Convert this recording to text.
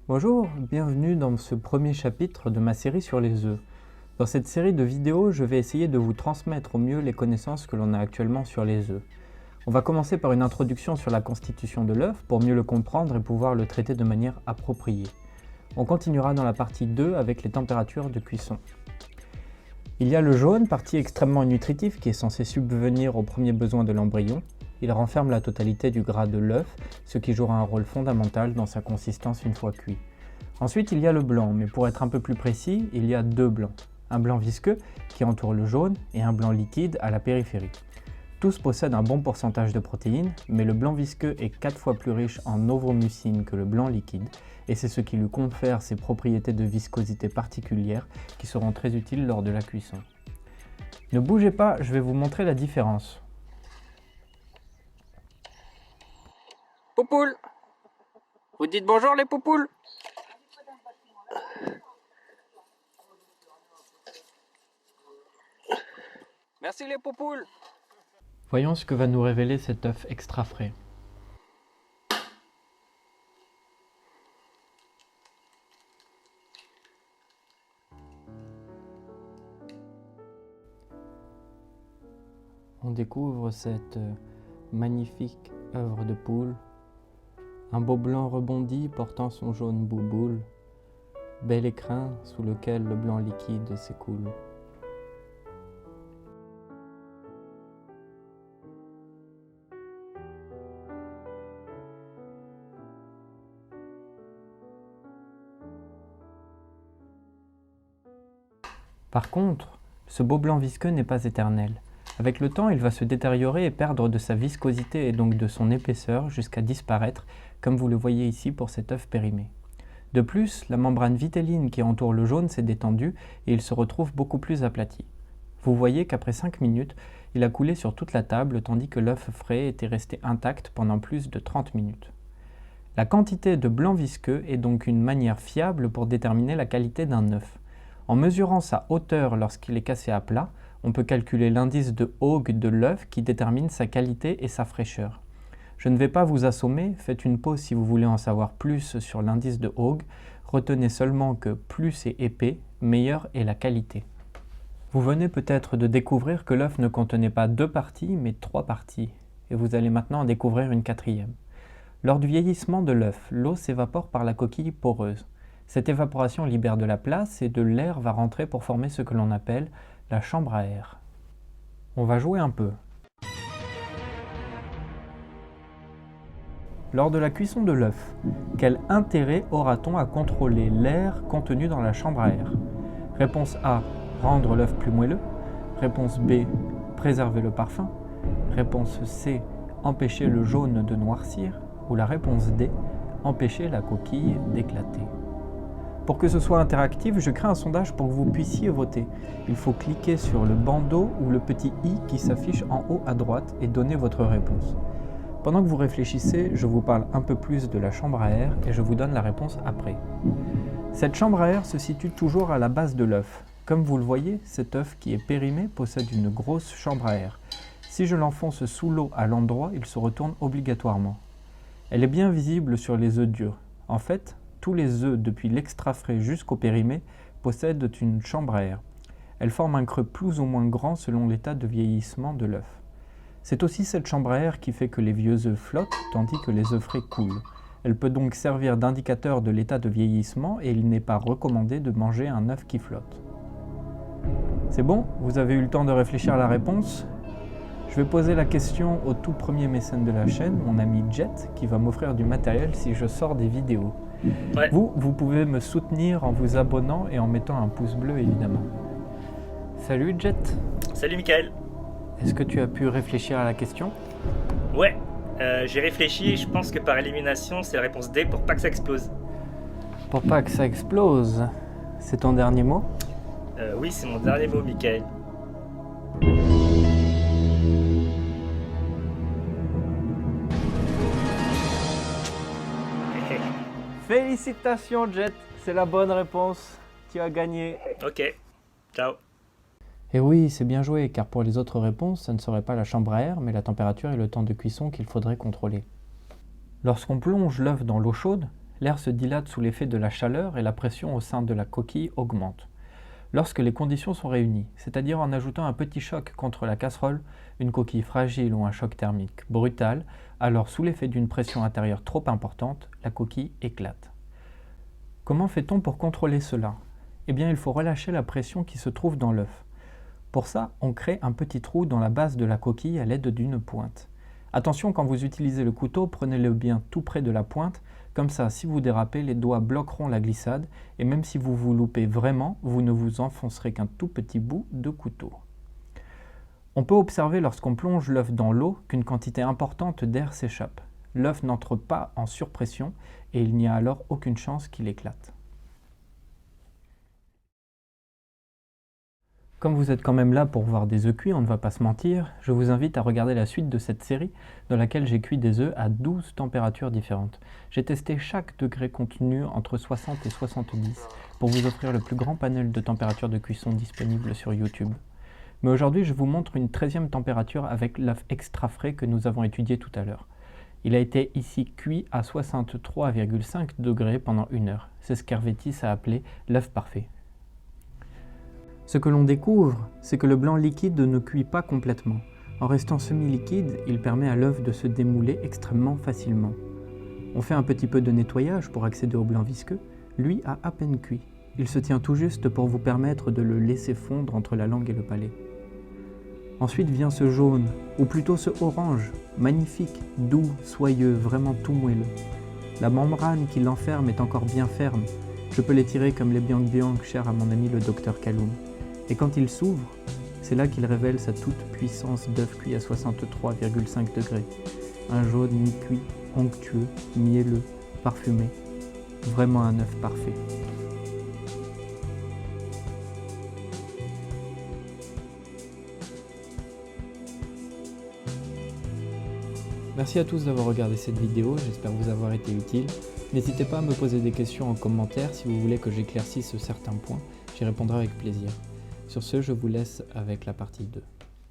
Bonjour, bienvenue dans ce premier chapitre de ma série sur les œufs. Dans cette série de vidéos, je vais essayer de vous transmettre au mieux les connaissances que l'on a actuellement sur les œufs. On va commencer par une introduction sur la constitution de l'œuf pour mieux le comprendre et pouvoir le traiter de manière appropriée. On continuera dans la partie 2 avec les températures de cuisson. Il y a le jaune, partie extrêmement nutritive qui est censée subvenir aux premiers besoins de l'embryon. Il renferme la totalité du gras de l'œuf, ce qui jouera un rôle fondamental dans sa consistance une fois cuit. Ensuite, il y a le blanc, mais pour être un peu plus précis, il y a deux blancs. Un blanc visqueux qui entoure le jaune et un blanc liquide à la périphérie. Tous possèdent un bon pourcentage de protéines, mais le blanc visqueux est 4 fois plus riche en ovomucine que le blanc liquide, et c'est ce qui lui confère ses propriétés de viscosité particulières qui seront très utiles lors de la cuisson. Ne bougez pas, je vais vous montrer la différence. Poupoules, vous dites bonjour les poupoules? Merci les poupoules. Voyons ce que va nous révéler cet œuf extra frais. On découvre cette magnifique œuvre de poule. Un beau blanc rebondi portant son jaune bouboule, bel écrin sous lequel le blanc liquide s'écoule. Par contre, ce beau blanc visqueux n'est pas éternel. Avec le temps, il va se détériorer et perdre de sa viscosité et donc de son épaisseur jusqu'à disparaître, comme vous le voyez ici pour cet œuf périmé. De plus, la membrane vitelline qui entoure le jaune s'est détendue et il se retrouve beaucoup plus aplati. Vous voyez qu'après 5 minutes, il a coulé sur toute la table tandis que l'œuf frais était resté intact pendant plus de 30 minutes. La quantité de blanc visqueux est donc une manière fiable pour déterminer la qualité d'un œuf. En mesurant sa hauteur lorsqu'il est cassé à plat, on peut calculer l'indice de Haug de l'œuf qui détermine sa qualité et sa fraîcheur. Je ne vais pas vous assommer, faites une pause si vous voulez en savoir plus sur l'indice de Haug. Retenez seulement que plus c'est épais, meilleure est la qualité. Vous venez peut-être de découvrir que l'œuf ne contenait pas 2 parties, mais 3 parties. Et vous allez maintenant en découvrir une 4e. Lors du vieillissement de l'œuf, l'eau s'évapore par la coquille poreuse. Cette évaporation libère de la place et de l'air va rentrer pour former ce que l'on appelle la chambre à air. On va jouer un peu. Lors de la cuisson de l'œuf, quel intérêt aura-t-on à contrôler l'air contenu dans la chambre à air? Réponse A, rendre l'œuf plus moelleux. Réponse B, préserver le parfum. Réponse C, empêcher le jaune de noircir. Ou la réponse D, empêcher la coquille d'éclater. Pour que ce soit interactif, je crée un sondage pour que vous puissiez voter. Il faut cliquer sur le bandeau ou le petit i qui s'affiche en haut à droite et donner votre réponse. Pendant que vous réfléchissez, je vous parle un peu plus de la chambre à air et je vous donne la réponse après. Cette chambre à air se situe toujours à la base de l'œuf. Comme vous le voyez, cet œuf qui est périmé possède une grosse chambre à air. Si je l'enfonce sous l'eau à l'endroit, il se retourne obligatoirement. Elle est bien visible sur les œufs durs. En fait, tous les œufs, depuis l'extra frais jusqu'au périmé, possèdent une chambre à air. Elle forme un creux plus ou moins grand selon l'état de vieillissement de l'œuf. C'est aussi cette chambre à air qui fait que les vieux œufs flottent, tandis que les œufs frais coulent. Elle peut donc servir d'indicateur de l'état de vieillissement et il n'est pas recommandé de manger un œuf qui flotte. C'est bon? Vous avez eu le temps de réfléchir à la réponse? Je vais poser la question au tout premier mécène de la chaîne, mon ami Jet, qui va m'offrir du matériel si je sors des vidéos. Ouais. Vous pouvez me soutenir en vous abonnant et en mettant un pouce bleu évidemment. Salut Jet. Salut Mickaël. Est-ce que tu as pu réfléchir à la question? Ouais, j'ai réfléchi et je pense que par élimination, c'est la réponse D pour pas que ça explose. Pour pas que ça explose, c'est ton dernier mot? Oui, c'est mon dernier mot, Mickaël. Félicitations Jet, c'est la bonne réponse. Tu as gagné. Ok, ciao. Et oui, c'est bien joué, car pour les autres réponses, ça ne serait pas la chambre à air, mais la température et le temps de cuisson qu'il faudrait contrôler. Lorsqu'on plonge l'œuf dans l'eau chaude, L'air se dilate sous l'effet de la chaleur et la pression au sein de la coquille augmente. Lorsque les conditions sont réunies, c'est-à-dire en ajoutant un petit choc contre la casserole, une coquille fragile ou un choc thermique brutal, alors sous l'effet d'une pression intérieure trop importante, la coquille éclate. Comment fait-on pour contrôler cela? Eh bien, il faut relâcher la pression qui se trouve dans l'œuf. Pour ça, on crée un petit trou dans la base de la coquille à l'aide d'une pointe. Attention, quand vous utilisez le couteau, prenez-le bien tout près de la pointe, comme ça, si vous dérapez, les doigts bloqueront la glissade, et même si vous vous loupez vraiment, vous ne vous enfoncerez qu'un tout petit bout de couteau. On peut observer lorsqu'on plonge l'œuf dans l'eau qu'une quantité importante d'air s'échappe. L'œuf n'entre pas en surpression, et il n'y a alors aucune chance qu'il éclate. Comme vous êtes quand même là pour voir des œufs cuits, on ne va pas se mentir, je vous invite à regarder la suite de cette série dans laquelle j'ai cuit des œufs à 12 températures différentes. J'ai testé chaque degré contenu entre 60 et 70 pour vous offrir le plus grand panel de températures de cuisson disponible sur YouTube. Mais aujourd'hui, je vous montre une 13e température avec l'œuf extra frais que nous avons étudié tout à l'heure. Il a été ici cuit à 63,5 degrés pendant 1 heure. C'est ce qu'Hervétis a appelé l'œuf parfait. Ce que l'on découvre, c'est que le blanc liquide ne cuit pas complètement. En restant semi-liquide, il permet à l'œuf de se démouler extrêmement facilement. On fait un petit peu de nettoyage pour accéder au blanc visqueux. Lui a à peine cuit. Il se tient tout juste pour vous permettre de le laisser fondre entre la langue et le palais. Ensuite vient ce jaune, ou plutôt ce orange, magnifique, doux, soyeux, vraiment tout moelleux. La membrane qui l'enferme est encore bien ferme. Je peux l'étirer comme les biang-biang chers à mon ami le docteur Kaloum. Et quand il s'ouvre, c'est là qu'il révèle sa toute puissance d'œuf cuit à 63,5 degrés. Un jaune mi-cuit, onctueux, mielleux, parfumé. Vraiment un œuf parfait. Merci à tous d'avoir regardé cette vidéo, j'espère vous avoir été utile. N'hésitez pas à me poser des questions en commentaire si vous voulez que j'éclaircisse certains points, j'y répondrai avec plaisir. Sur ce, je vous laisse avec la partie 2.